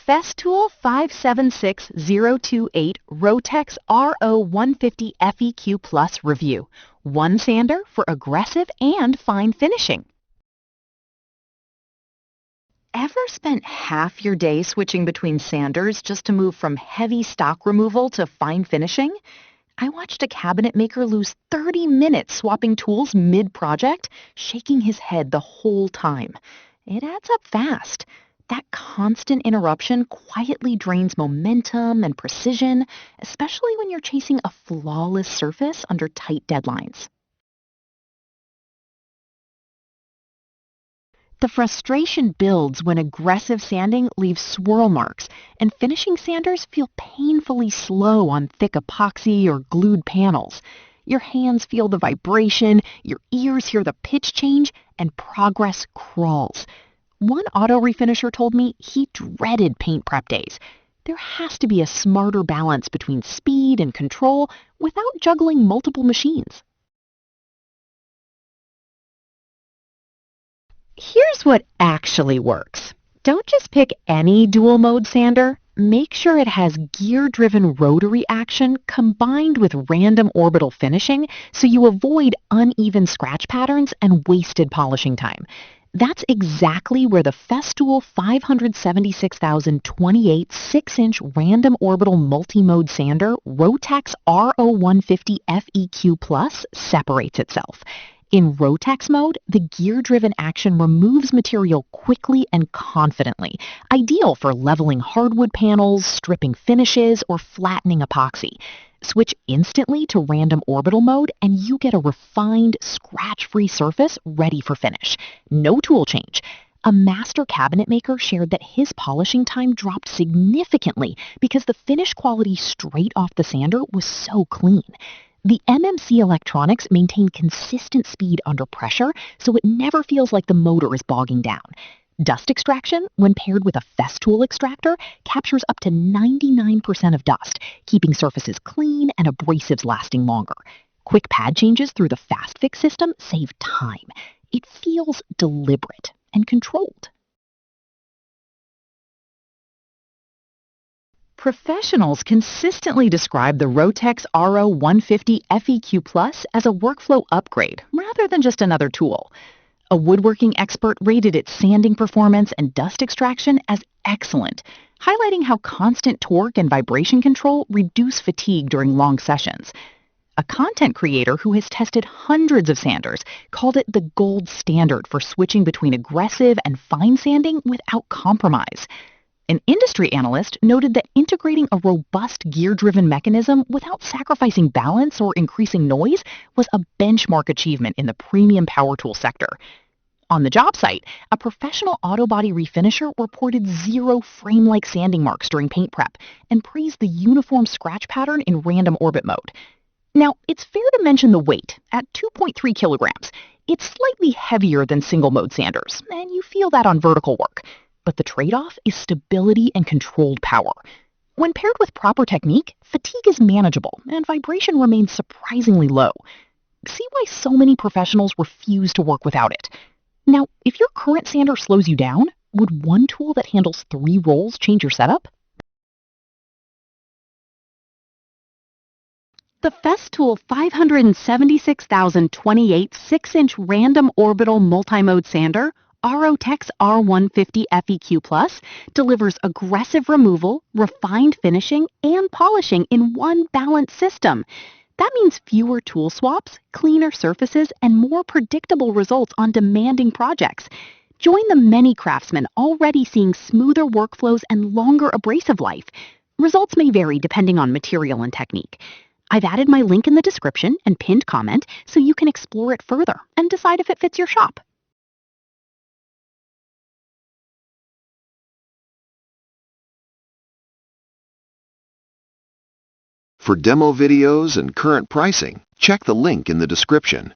Festool 576028 ROTEX RO 150 FEQ-Plus review. One sander for aggressive and fine finishing. Ever spent half your day switching between sanders just to move from heavy stock removal to fine finishing? I watched a cabinet maker lose 30 minutes swapping tools mid-project, shaking his head the whole time. It adds up fast. That constant interruption quietly drains momentum and precision, especially when you're chasing a flawless surface under tight deadlines. The frustration builds when aggressive sanding leaves swirl marks, and finishing sanders feel painfully slow on thick epoxy or glued panels. Your hands feel the vibration, your ears hear the pitch change, and progress crawls. One auto refinisher told me he dreaded paint prep days. There has to be a smarter balance between speed and control without juggling multiple machines. Here's what actually works. Don't just pick any dual-mode sander. Make sure it has gear-driven rotary action combined with random orbital finishing so you avoid uneven scratch patterns and wasted polishing time. That's exactly where the Festool 576028 6-inch random orbital multi-mode sander ROTEX RO 150 FEQ-Plus separates itself. In ROTEX mode, the gear-driven action removes material quickly and confidently, ideal for leveling hardwood panels, stripping finishes, or flattening epoxy. Switch instantly to random orbital mode and you get a refined, scratch-free surface ready for finish. No tool change. A master cabinet maker shared that his polishing time dropped significantly because the finish quality straight off the sander was so clean. The MMC electronics maintain consistent speed under pressure, so it never feels like the motor is bogging down. Dust extraction, when paired with a Festool extractor, captures up to 99% of dust, keeping surfaces clean and abrasives lasting longer. Quick pad changes through the Fast Fix system save time. It feels deliberate and controlled. Professionals consistently describe the ROTEX RO 150 FEQ-Plus as a workflow upgrade rather than just another tool. A woodworking expert rated its sanding performance and dust extraction as excellent, highlighting how constant torque and vibration control reduce fatigue during long sessions. A content creator who has tested hundreds of sanders called it the gold standard for switching between aggressive and fine sanding without compromise. An industry analyst noted that integrating a robust gear-driven mechanism without sacrificing balance or increasing noise was a benchmark achievement in the premium power tool sector. On the job site, a professional auto body refinisher reported 0 frame-like sanding marks during paint prep and praised the uniform scratch pattern in random orbit mode. Now, it's fair to mention the weight. At 2.3 kilograms, it's slightly heavier than single-mode sanders, and you feel that on vertical work. But the trade-off is stability and controlled power. When paired with proper technique, fatigue is manageable and vibration remains surprisingly low. See why so many professionals refuse to work without it. Now, if your current sander slows you down, would one tool that handles 3 rolls change your setup? The Festool 576028 6-inch random orbital multi-mode sander ROTEX R 150 FEQ-Plus delivers aggressive removal, refined finishing, and polishing in one balanced system. That means fewer tool swaps, cleaner surfaces, and more predictable results on demanding projects. Join the many craftsmen already seeing smoother workflows and longer abrasive life. Results may vary depending on material and technique. I've added my link in the description and pinned comment so you can explore it further and decide if it fits your shop. For demo videos and current pricing, check the link in the description.